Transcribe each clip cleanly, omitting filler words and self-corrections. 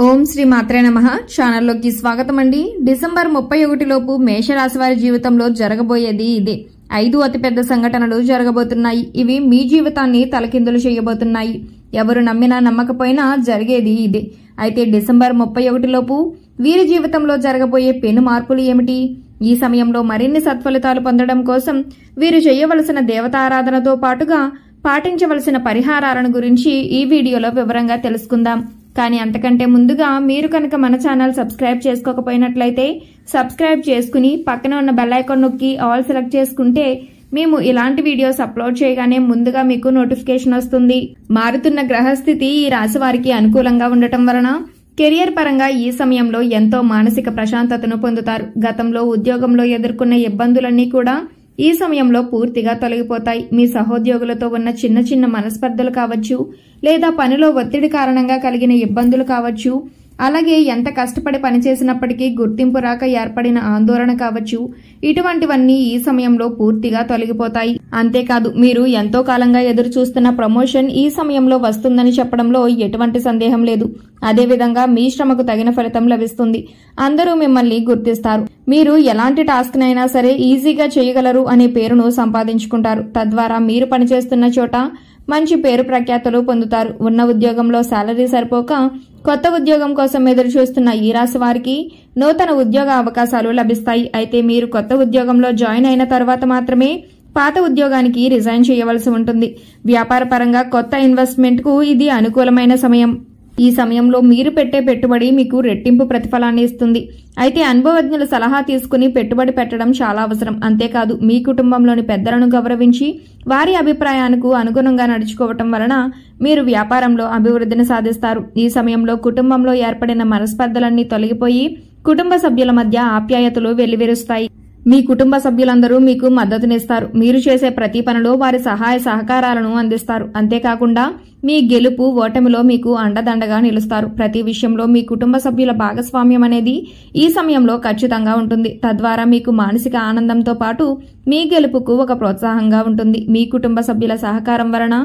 ఓం శ్రీ మాత్రే నమః ఛానల్లోకి స్వాగతం అండి. డిసెంబర్ 31 లోపు మేషరాశి వారి జీవితంలో జరగబోయేది ఇదే. 5 అతిపెద్ద సంఘటనలు జరగబోతున్నాయి. ఇవి మీ జీవితాన్ని తలకిందులు చేయబోతున్నాయి. ఎవరు నమ్మినా నమ్మకపోయినా జరిగేది ఇదే. అయితే డిసెంబర్ 31 లోపు వీరి జీవితంలో జరగబోయే పెను మార్పులు ఏమిటి? ఈ సమయంలో మరిన్ని సత్ఫలితాలు పొందడం కోసం వీరు చేయవలసిన దేవతారాధనతో పాటుగా పాటించవలసిన పరిహారాలను గురించి ఈ వీడియోలో వివరంగా తెలుసుకుందాం. కానీ అంతకంటే ముందుగా మీరు కనుక మన ఛానల్ సబ్స్క్రైబ్ చేసుకోకపోయినట్లయితే సబ్స్క్రైబ్ చేసుకుని పక్కన ఉన్న బెల్ ఐకాన్ నొక్కి ఆల్ సెలెక్ట్ చేసుకుంటే మేము ఇలాంటి వీడియోస్ అప్లోడ్ చేయగానే ముందుగా మీకు నోటిఫికేషన్ వస్తుంది. మారుతున్న గ్రహస్థితి ఈ రాశి వారికి అనుకూలంగా ఉండటం వలన కెరియర్ పరంగా ఈ సమయంలో ఎంతో మానసిక ప్రశాంతతను పొందుతారు. గతంలో ఉద్యోగంలో ఎదుర్కొన్న ఇబ్బందులన్నీ కూడా ఈ సమయంలో పూర్తిగా తొలగిపోతాయి. మీ సహోద్యోగులతో ఉన్న చిన్న చిన్న మనస్పర్ధలు కావచ్చు, లేదా పనిలో ఒత్తిడి కారణంగా కలిగిన ఇబ్బందులు కావచ్చు, అలాగే ఎంత కష్టపడి పనిచేసినప్పటికీ గుర్తింపు రాక ఏర్పడిన ఆందోళన కావచ్చు, ఇటువంటివన్నీ ఈ సమయంలో పూర్తిగా తొలగిపోతాయి. అంతేకాదు మీరు ఎంతో కాలంగా ఎదురు చూస్తున్న ప్రమోషన్ ఈ సమయంలో వస్తుందని చెప్పడంలో ఎటువంటి సందేహం లేదు. అదేవిధంగా మీ శ్రమకు తగిన ఫలితం లభిస్తుంది. అందరూ మిమ్మల్ని గుర్తిస్తారు. మీరు ఎలాంటి టాస్క్ నైనా సరే ఈజీగా చేయగలరు అనే పేరును సంపాదించుకుంటారు. తద్వారా మీరు పనిచేస్తున్న చోట మంచి పేరు ప్రఖ్యాతులు పొందుతారు. ఉన్న ఉద్యోగంలో శాలరీ సరిపోక కొత్త ఉద్యోగం కోసం ఎదురు చూస్తున్న ఈ రాశి వారికి నూతన ఉద్యోగ అవకాశాలు లభిస్తాయి. అయితే మీరు కొత్త ఉద్యోగంలో జాయిన్ అయిన తర్వాత మాత్రమే పాత ఉద్యోగానికి రిజైన్ చేయవలసి ఉంటుంది. వ్యాపార పరంగా కొత్త ఇన్వెస్ట్మెంట్ కు ఇది అనుకూలమైన సమయం. ఈ సమయంలో మీరు పెట్టే పెట్టుబడి మీకు రెట్టింపు ప్రతిఫలాన్ని ఇస్తుంది. అయితే అనుభవజ్ఞుల సలహా తీసుకుని పెట్టుబడి పెట్టడం చాలా అవసరం. అంతేకాదు మీ కుటుంబంలోని పెద్దలను గౌరవించి వారి అభిప్రాయానికి అనుగుణంగా నడుచుకోవటం వలన మీరు వ్యాపారంలో అభివృద్ధిని సాధిస్తారు. ఈ సమయంలో కుటుంబంలో ఏర్పడిన మనస్పర్ధలన్నీ తొలగిపోయి కుటుంబ సభ్యుల మధ్య ఆప్యాయతలు వెల్లివిరుస్తాయి. మీ కుటుంబ సభ్యులందరూ మీకు మద్దతునిస్తారు. మీరు చేసే ప్రతి పనిలో వారి సహాయ సహకారాలను అందిస్తారు. అంతేకాకుండా మీ గెలుపు ఓటమిలో మీకు అండదండగా నిలుస్తారు. ప్రతి విషయంలో మీ కుటుంబ సభ్యుల భాగస్వామ్యం అనేది ఈ సమయంలో ఖచ్చితంగా ఉంటుంది. తద్వారా మీకు మానసిక ఆనందంతో పాటు మీ గెలుపుకు ఒక ప్రోత్సాహంగా ఉంటుంది. మీ కుటుంబ సభ్యుల సహకారం వలన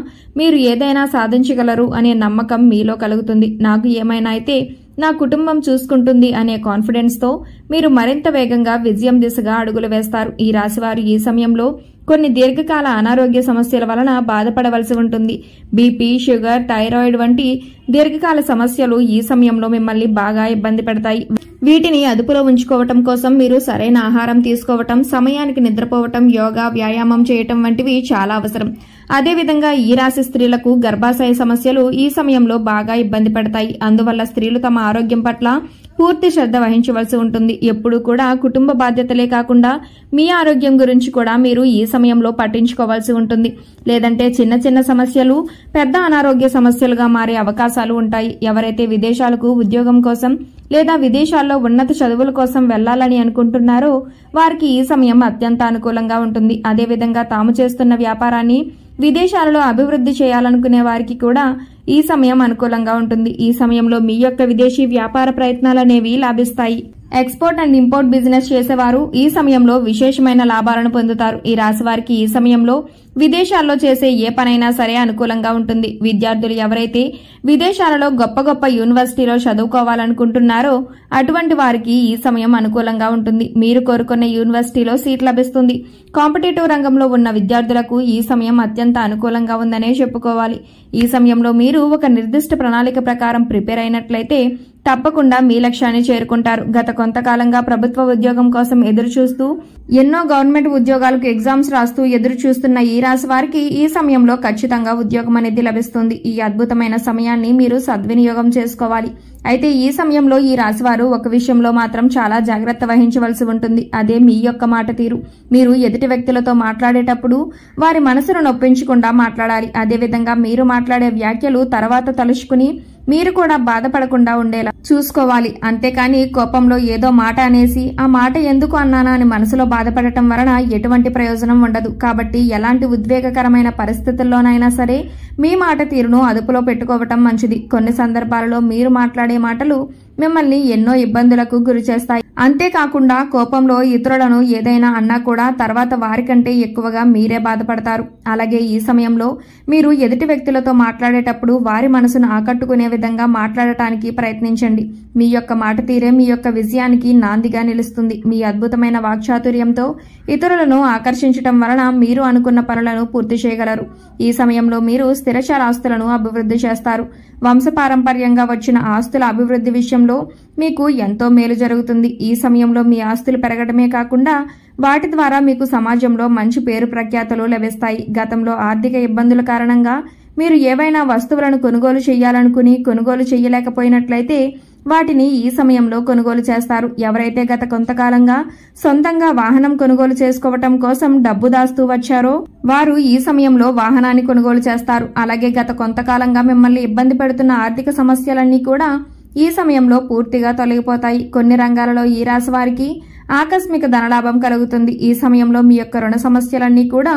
మీరు ఏదైనా సాధించగలరు అనే నమ్మకం మీలో కలుగుతుంది. నాకు ఏమైనా అయితే నా కుటుంబం చూసుకుంటుంది అనే కాన్ఫిడెన్స్ తో మీరు మరింత వేగంగా విజయం దిశగా అడుగులు వేస్తారు. ఈ రాశివారు ఈ సమయంలో కొన్ని దీర్ఘకాల అనారోగ్య సమస్యల వలన బాధపడవలసి ఉంటుంది. బీపీ, షుగర్, థైరాయిడ్ వంటి దీర్ఘకాల సమస్యలు ఈ సమయంలో మిమ్మల్ని బాగా ఇబ్బంది పెడతాయి. వీటిని అదుపులో ఉంచుకోవటం కోసం మీరు సరైన ఆహారం తీసుకోవటం, సమయానికి నిద్రపోవటం, యోగా, వ్యాయామం చేయటం వంటివి చాలా అవసరం. అదేవిధంగా ఈ రాశి స్త్రీలకు గర్భాశయ సమస్యలు ఈ సమయంలో బాగా ఇబ్బంది పెడతాయి. అందువల్ల స్త్రీలు తమ ఆరోగ్యం పట్ల పూర్తి శ్రద్ధ వహించవలసి ఉంటుంది. ఎప్పుడూ కూడా కుటుంబ బాధ్యతలే కాకుండా మీ ఆరోగ్యం గురించి కూడా మీరు ఈ సమయంలో పట్టించుకోవాల్సి ఉంటుంది. లేదంటే చిన్న చిన్న సమస్యలు పెద్ద అనారోగ్య సమస్యలుగా మారే అవకాశాలు ఉంటాయి. ఎవరైతే విదేశాలకు ఉద్యోగం కోసం లేదా విదేశాల్లో ఉన్నత చదువుల కోసం వెళ్లాలని అనుకుంటున్నారో వారికి ఈ సమయం అత్యంత అనుకూలంగా ఉంటుంది. అదేవిధంగా తాము చేస్తున్న వ్యాపారాన్ని విదేశాలలో అభివృద్ధి చేయాలనుకునే వారికి కూడా ఈ సమయం అనుకూలంగా ఉంటుంది. ఈ సమయంలో మీ యొక్క విదేశీ వ్యాపార ప్రయత్నాలనేవి లాభిస్తాయి. ఎక్స్పోర్ట్ అండ్ ఇంపోర్ట్ బిజినెస్ చేసేవారు ఈ సమయంలో విశేషమైన లాభాలను పొందుతారు. ఈ రాశి వారికి ఈ సమయంలో విదేశాల్లో చేసే ఏ పనైనా సరే అనుకూలంగా ఉంటుంది. విద్యార్థులు ఎవరైతే విదేశాలలో గొప్ప గొప్ప యూనివర్సిటీలో చదువుకోవాలనుకుంటున్నారో అటువంటి వారికి ఈ సమయం అనుకూలంగా ఉంటుంది. మీరు కోరుకున్న యూనివర్సిటీలో సీట్ లభిస్తుంది. కాంపిటేటివ్ రంగంలో ఉన్న విద్యార్థులకు ఈ సమయం అత్యంత అనుకూలంగా ఉందనే చెప్పుకోవాలి. ఈ సమయంలో మీరు ఒక నిర్దిష్ట ప్రణాళిక ప్రకారం ప్రిపేర్ అయినట్లయితే తప్పకుండా మీ లక్ష్యాన్ని చేరుకుంటారు. గత కొంతకాలంగా ప్రభుత్వ ఉద్యోగం కోసం ఎదురు చూస్తూ ఎన్నో గవర్నమెంట్ ఉద్యోగాలకు ఎగ్జామ్స్ రాస్తూ ఎదురు చూస్తున్న ఈ రాశి వారికి ఈ సమయంలో ఖచ్చితంగా ఉద్యోగం అనేది లభిస్తుంది. ఈ అద్భుతమైన సమయాన్ని మీరు సద్వినియోగం చేసుకోవాలి. అయితే ఈ సమయంలో ఈ రాశివారు ఒక విషయంలో మాత్రం చాలా జాగ్రత్త వహించవలసి ఉంటుంది. అదే మీ యొక్క మాట తీరు. మీరు ఎదుటి వ్యక్తులతో మాట్లాడేటప్పుడు వారి మనసును నొప్పించకుండా మాట్లాడాలి. అదేవిధంగా మీరు మాట్లాడే వ్యాఖ్యలు తర్వాత తలుచుకుని మీరు కూడా బాధపడకుండా ఉండేలా చూసుకోవాలి. అంతేకాని కోపంలో ఏదో మాట అనేసి ఆ మాట ఎందుకు అన్నానా అని మనసులో బాధపడటం వలన ఎటువంటి ప్రయోజనం ఉండదు. కాబట్టి ఎలాంటి ఉద్వేగకరమైన పరిస్థితుల్లోనైనా సరే మీ మాట తీరును అదుపులో పెట్టుకోవటం మంచిది. కొన్ని సందర్భాలలో మీరు మాట్లాడే మాటలు మిమ్మల్ని ఎన్నో ఇబ్బందులకు గురి చేస్తాయి. అంతేకాకుండా కోపంలో ఇతరులను ఏదైనా అన్నా కూడా తర్వాత వారికంటే ఎక్కువగా మీరే బాధపడతారు. అలాగే ఈ సమయంలో మీరు ఎదుటి వ్యక్తులతో మాట్లాడేటప్పుడు వారి మనసును ఆకట్టుకునే విధంగా మాట్లాడటానికి ప్రయత్నించండి. మీ యొక్క మాట తీరే మీ యొక్క విజయానికి నాందిగా నిలుస్తుంది. మీ అద్భుతమైన వాక్చాతుర్యంతో ఇతరులను ఆకర్షించడం వలన మీరు అనుకున్న పనులను పూర్తి చేయగలరు. ఈ సమయంలో మీరు స్థిరచర ఆస్తులను అభివృద్ధి చేస్తారు. వంశపారంపర్యంగా వచ్చిన ఆస్తుల అభివృద్ధి విషయంలో మీకు ఎంతో మేలు జరుగుతుంది. ఈ సమయంలో మీ ఆస్తులు పెరగడమే కాకుండా వాటి ద్వారా మీకు సమాజంలో మంచి పేరు ప్రఖ్యాతులు లభిస్తాయి. గతంలో ఆర్థిక ఇబ్బందుల కారణంగా మీరు ఏవైనా వస్తువులను కొనుగోలు చేయాలనుకుని కొనుగోలు చేయలేకపోయినట్లయితే వాటిని ఈ సమయంలో కొనుగోలు చేస్తారు. ఎవరైతే గత కొంతకాలంగా సొంతంగా వాహనం కొనుగోలు చేసుకోవటం కోసం డబ్బు దాస్తూ వచ్చారో వారు ఈ సమయంలో వాహనాన్ని కొనుగోలు చేస్తారు. అలాగే గత కొంతకాలంగా మిమ్మల్ని ఇబ్బంది పెడుతున్న ఆర్థిక సమస్యలన్నీ కూడా ఈ సమయంలో పూర్తిగా తొలగిపోతాయి. కొన్ని రంగాలలో ఈ రాశి వారికి ఆకస్మిక ధనలాభం కలుగుతుంది. ఈ సమయంలో మీ యొక్క రుణ సమస్యలన్నీ కూడా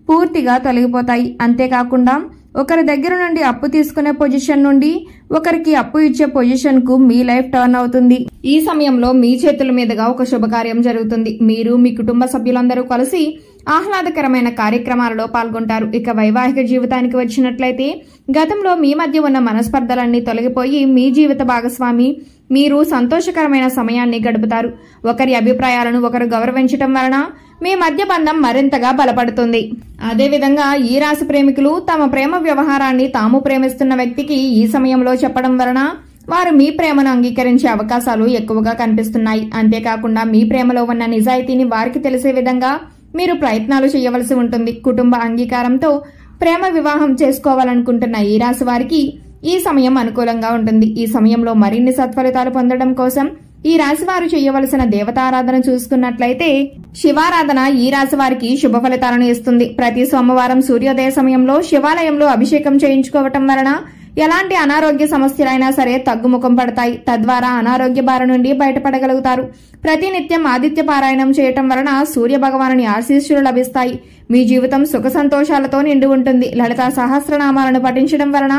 పూర్తిగా తొలగిపోతాయి. అంతేకాకుండా ఒకరి దగ్గర నుండి అప్పు తీసుకునే పొజిషన్ నుండి ఒకరికి అప్పు ఇచ్చే పొజిషన్ కు మీ లైఫ్ టర్న్ అవుతుంది. ఈ సమయంలో మీ చేతుల మీదుగా ఒక శుభకార్యం జరుగుతుంది. మీరు మీ కుటుంబ సభ్యులందరూ కలిసి ఆహ్లాదకరమైన కార్యక్రమాలలో పాల్గొంటారు. ఇక వైవాహిక జీవితానికి వచ్చినట్లయితే గతంలో మీ మధ్య ఉన్న మనస్పర్ధలన్నీ తొలగిపోయి మీ జీవిత భాగస్వామి మీరు సంతోషకరమైన సమయాన్ని గడుపుతారు. ఒకరి అభిప్రాయాలను ఒకరు గౌరవించటం వలన మీ మధ్య బంధం మరింతగా బలపడుతుంది. అదేవిధంగా ఈ రాశి ప్రేమికులు తమ ప్రేమ వ్యవహారాన్ని తాము ప్రేమిస్తున్న వ్యక్తికి ఈ సమయంలో చెప్పడం వలన వారు మీ ప్రేమను అంగీకరించే అవకాశాలు ఎక్కువగా కనిపిస్తున్నాయి. అంతేకాకుండా మీ ప్రేమలో ఉన్న నిజాయితీని వారికి తెలిసే విధంగా మీరు ప్రయత్నాలు చేయవలసి ఉంటుంది. కుటుంబ అంగీకారంతో ప్రేమ వివాహం చేసుకోవాలనుకుంటున్న ఈ రాశి వారికి ఈ సమయం అనుకూలంగా ఉంటుంది. ఈ సమయంలో మరిన్ని సత్ఫలితాలు పొందడం కోసం ఈ రాశి వారు చేయవలసిన దేవతారాధన చూసుకున్నట్లయితే శివారాధన ఈ రాశి వారికి శుభ ఫలితాలను ఇస్తుంది. ప్రతి సోమవారం సూర్యోదయ సమయంలో శివాలయంలో అభిషేకం చేయించుకోవటం వలన ఎలాంటి అనారోగ్య సమస్యలైనా సరే తగ్గుముఖం పడతాయి. తద్వారా అనారోగ్య బారి నుండి బయటపడగలుగుతారు. ప్రతినిత్యం ఆదిత్య పారాయణం చేయటం వలన సూర్య భగవానుని ఆశీస్సులు లభిస్తాయి. మీ జీవితం సుఖ సంతోషాలతో నిండి ఉంటుంది. లలితా సహస్రనామాలను పఠించడం వలన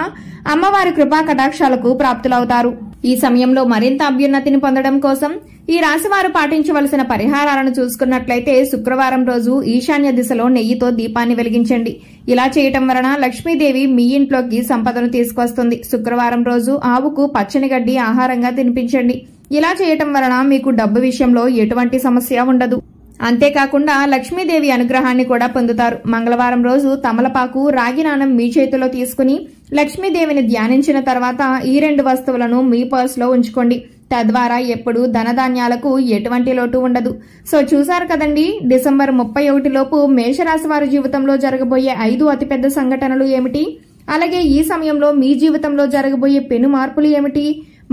అమ్మవారి కృపా కటాక్షాలకు ప్రాప్తులవుతారు. ఈ సమయంలో మరింత అభ్యున్నతిని పొందడం కోసం ఈ రాశివారు పాటించవలసిన పరిహారాలను చూసుకున్నట్లయితే శుక్రవారం రోజు ఈశాన్య దిశలో నెయ్యితో దీపాన్ని వెలిగించండి. ఇలా చేయటం వలన లక్ష్మీదేవి మీ ఇంట్లోకి సంపదను తీసుకొస్తుంది. శుక్రవారం రోజు ఆవుకు పచ్చని గడ్డి ఆహారంగా తినిపించండి. ఇలా చేయటం వలన మీకు డబ్బు విషయంలో ఎటువంటి సమస్య ఉండదు. అంతేకాకుండా లక్ష్మీదేవి అనుగ్రహాన్ని కూడా పొందుతారు. మంగళవారం రోజు తమలపాకు రాగి నాణం మీ చేతిలో తీసుకుని లక్ష్మీదేవిని ధ్యానించిన తర్వాత ఈ రెండు వస్తువులను మీ పర్సులో ఉంచుకోండి. తద్వారా ఎప్పుడు ధనధాన్యాలకు ఎటువంటి లోటు ఉండదు. సో చూసారు కదండి, డిసెంబర్ 31 లోపు మేషరాశి వారి జీవితంలో జరగబోయే 5 అతిపెద్ద సంఘటనలు ఏమిటి, అలాగే ఈ సమయంలో మీ జీవితంలో జరగబోయే పెను మార్పులు ఏమిటి.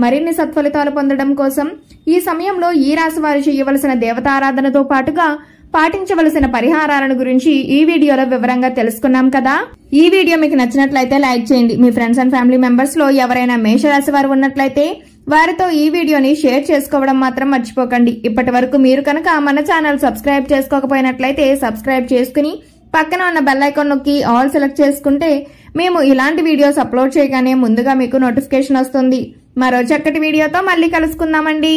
మరిన్ని సత్ఫలితాలు పొందడం కోసం ఈ సమయంలో ఈ రాశి వారు చేయవలసిన దేవతారాధనతో పాటుగా పాటించవలసిన పరిహారాలను గురించి ఈ వీడియోలో వివరంగా తెలుసుకున్నాం కదా. ఈ వీడియో మీకు నచ్చినట్లయితే లైక్ చేయండి. మీ ఫ్రెండ్స్ అండ్ ఫ్యామిలీ మెంబర్స్ లో ఎవరైనా మేషరాశి వారు ఉన్నట్లయితే వారితో ఈ వీడియోని షేర్ చేసుకోవడం మాత్రం మర్చిపోకండి. ఇప్పటి వరకు మీరు కనుక మన ఛానల్ సబ్స్క్రైబ్ చేసుకోకపోయినట్లయితే సబ్స్క్రైబ్ చేసుకుని పక్కన ఉన్న బెల్ ఐకాన్ నొక్కి ఆల్ సెలెక్ట్ చేసుకుంటే మేము ఇలాంటి వీడియోస్ అప్లోడ్ చేయగానే ముందుగా మీకు నోటిఫికేషన్ వస్తుంది. మరో చక్కటి వీడియోతో మళ్ళీ కలుసుకుందామండి.